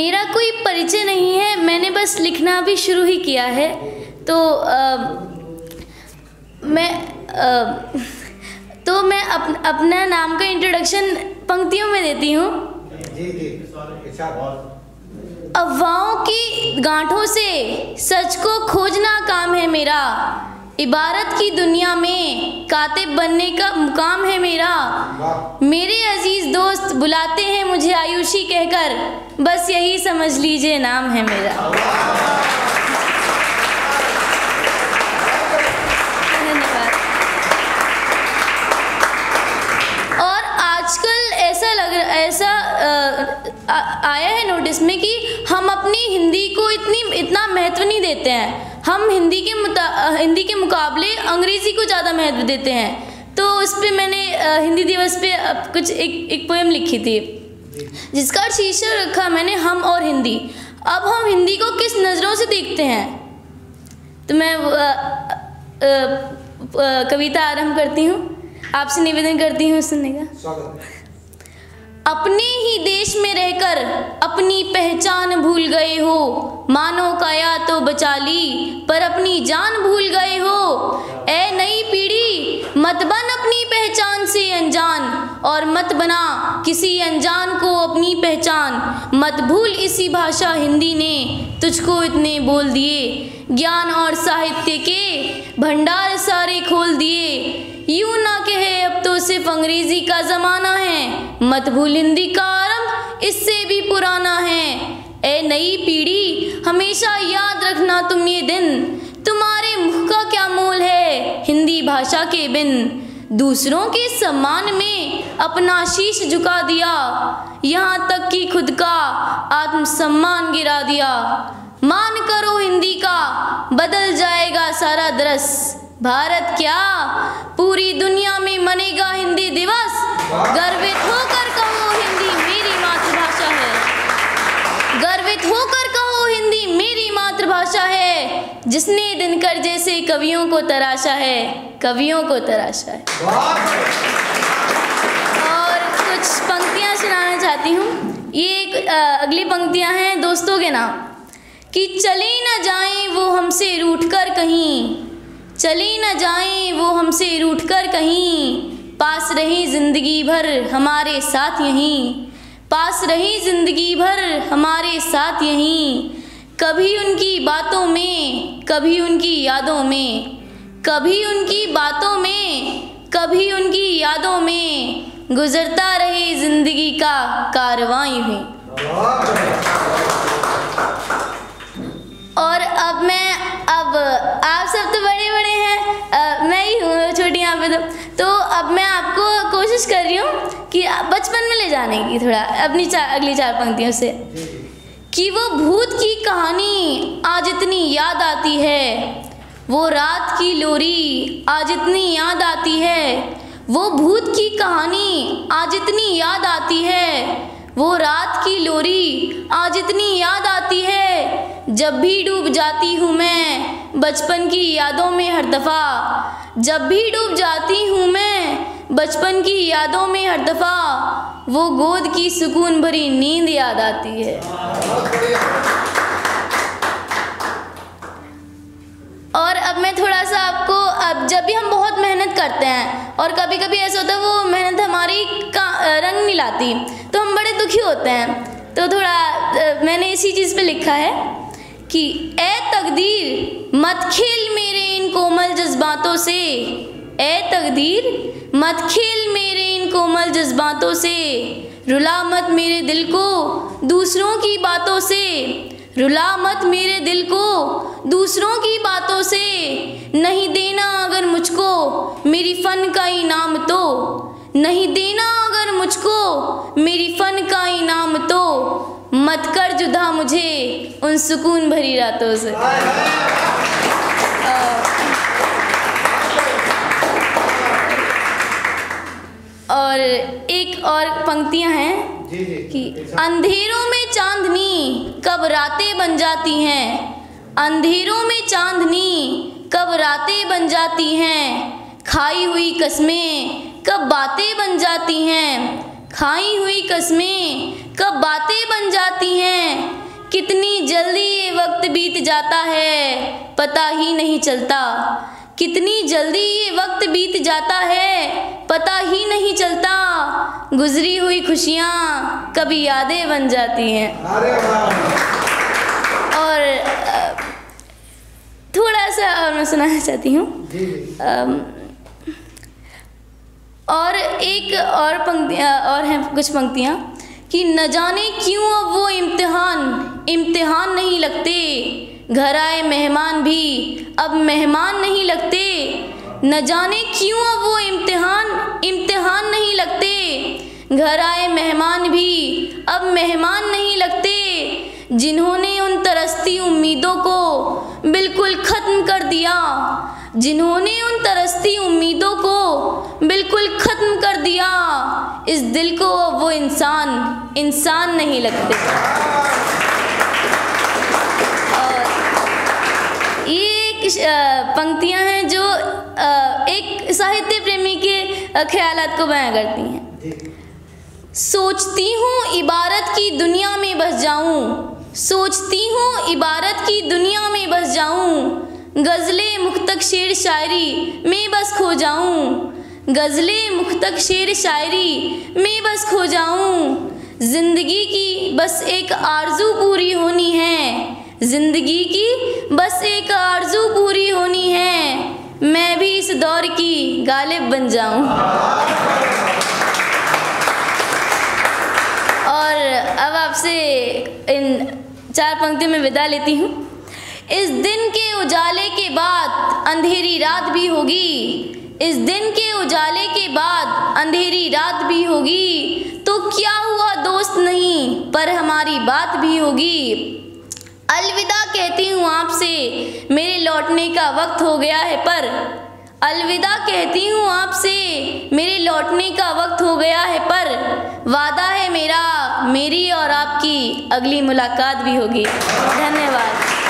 मेरा कोई परिचय नहीं है, मैंने बस लिखना अभी शुरू ही किया है। तो मैं अपना नाम का इंट्रोडक्शन पंक्तियों में देती हूँ। अफवाहों की गांठों से सच को खोजना काम है मेरा, इबारत की दुनिया में कातिब बनने का मुकाम है मेरा। मेरे अजीज दोस्त बुलाते हैं मुझे आयुषी कहकर, बस यही समझ लीजिए नाम है मेरा। धन्यवाद। और आजकल ऐसा आया है नोटिस में कि हम अपनी हिंदी को इतना महत्व नहीं देते हैं। हम हिंदी के मुकाबले अंग्रेज़ी को ज़्यादा महत्व देते हैं। तो उस पर मैंने हिंदी दिवस पे कुछ एक पोएम लिखी थी, जिसका शीर्षक रखा मैंने हम और हिंदी। अब हम हिंदी को किस नज़रों से देखते हैं, तो मैं कविता आरंभ करती हूँ, आपसे निवेदन करती हूँ सुनने का। अपने ही देश में रहकर अपनी पहचान भूल गए हो, मानो काया तो बचा ली पर अपनी जान भूल गए हो। ए नई पीढ़ी मत बन अपनी पहचान से अनजान, और मत बना किसी अनजान को अपनी पहचान। मत भूल इसी भाषा हिंदी ने तुझको इतने बोल दिए, ज्ञान और साहित्य के भंडार सारे खोल दिए। यूं ना कहे अब तो सिर्फ अंग्रेजी का ज़माना है, मत भूल हिंदी का आरंभ इससे भी पुराना है। ए नई पीढ़ी हमेशा याद रखना तुम ये दिन, तुम्हारे मुख का क्या मोल है हिंदी भाषा के बिन। दूसरों के सम्मान में अपना शीश झुका दिया, यहाँ तक कि खुद का आत्मसम्मान गिरा दिया। मान करो हिंदी का बदल जाएगा सारा दृश्य, भारत क्या पूरी दुनिया में मनेगा हिंदी दिवस। गर्वित होकर कहो हिंदी मेरी मातृभाषा है, गर्वित होकर कहो हिंदी मेरी मातृभाषा है। जिसने दिनकर जैसे कवियों को तराशा है, कवियों को तराशा है। और कुछ पंक्तियाँ सुनाना चाहती हूँ। ये अगली पंक्तियाँ हैं दोस्तों के नाम। कि चले न जाएं वो हमसे रूठकर कहीं, चले न जाएं वो हमसे रूठकर कहीं। पास रहे ज़िंदगी भर हमारे साथ यहीं, पास रहे ज़िंदगी भर हमारे साथ यहीं। कभी उनकी बातों में कभी उनकी यादों में, कभी उनकी बातों में कभी उनकी यादों में, गुजरता रहे ज़िंदगी का कारवां यूं। और अब आप सब तो बड़े बड़े हैं, मैं ही हूँ छोटी यहाँ पे। तो अब मैं आपको कोशिश कर रही हूँ कि बचपन में ले जाने की थोड़ा अपनी अगली चार पंक्तियों से। कि वो भूत की कहानी आज इतनी याद आती है, वो रात की लोरी आज इतनी याद आती है। वो भूत की कहानी आज इतनी याद आती है, वो रात की लोरी आज इतनी याद आती है। जब भी डूब जाती हूँ मैं बचपन की यादों में हर दफ़ा, जब भी डूब जाती हूँ मैं बचपन की यादों में हर दफ़ा, वो गोद की सुकून भरी नींद याद आती है। और अब मैं थोड़ा सा आपको, अब जब भी हम बहुत मेहनत करते हैं और कभी कभी ऐसा होता है वो मेहनत हमारी रंग नहीं लाती, तो हम बड़े दुखी होते हैं। तो थोड़ा मैंने इसी चीज़ पे लिखा है कि ए तकदीर मत खेल मेरे इन कोमल जज्बातों से, ए तकदीर मत खेल मेरे इन कोमल जज्बातों से। रुला मत मेरे दिल को दूसरों की बातों से, रुला मत मेरे दिल को दूसरों की बातों से। नहीं देना अगर मुझको मेरी फ़न का इनाम तो, नहीं देना अगर मुझको मेरी फ़न का इनाम तो। मत कर जुदा मुझे उन सुकून भरी रातों से। और एक और पंक्तियां हैं कि अंधेरों में चांदनी कब रातें बन जाती हैं, अंधेरों में चांदनी कब रातें बन जाती हैं। खाई हुई कस्में कब बातें बन जाती हैं, खाई हुई कसमें कब बातें बन जाती हैं, कितनी जल्दी ये वक्त बीत जाता है पता ही नहीं चलता, कितनी जल्दी ये वक्त बीत जाता है पता ही नहीं चलता, गुजरी हुई खुशियाँ कभी यादें बन जाती हैं। और थोड़ा सा और मैं सुनाना चाहती हूँ। और एक और पंक्तियाँ और हैं, कुछ पंक्तियाँ कि न जाने क्यों अब वो इम्तिहान नहीं लगते, घर आए मेहमान भी अब मेहमान नहीं लगते, न जाने क्यों अब वो इम्तिहान नहीं लगते, घर आए मेहमान भी अब मेहमान नहीं लगते, जिन्होंने उन तरसती उम्मीदों को बिल्कुल ख़त्म कर दिया, जिन्होंने उन तरसती उम्मीदों को बिल्कुल ख़त्म कर दिया, इस दिल को वो इंसान नहीं लगते। और ये पंक्तियां हैं जो एक साहित्य प्रेमी के ख्यालात को बयां करती हैं। सोचती हूँ इबारत की दुनिया में बस जाऊँ, सोचती हूँ इबारत की दुनिया में बस जाऊँ, गज़ले मुख्तक शेर शायरी में बस खो जाऊँ, गज़ले मुख्तक शेर शायरी में बस खो जाऊँ, ज़िंदगी की बस एक आरज़ू पूरी होनी है, ज़िंदगी की बस एक आरज़ू पूरी होनी है, मैं भी इस दौर की गालिब बन जाऊँ। और अब आपसे इन 4 पंक्तियों में विदा लेती हूँ। इस दिन के उजाले के बाद अंधेरी रात भी होगी, इस दिन के उजाले के बाद अंधेरी रात भी होगी, तो क्या हुआ दोस्त नहीं पर हमारी बात भी होगी, अलविदा कहती हूँ आपसे मेरे लौटने का वक्त हो गया है पर, अलविदा कहती हूँ आपसे मेरे लौटने का वक्त हो गया है पर, वादा है मेरा मेरी और आपकी अगली मुलाकात भी होगी। धन्यवाद।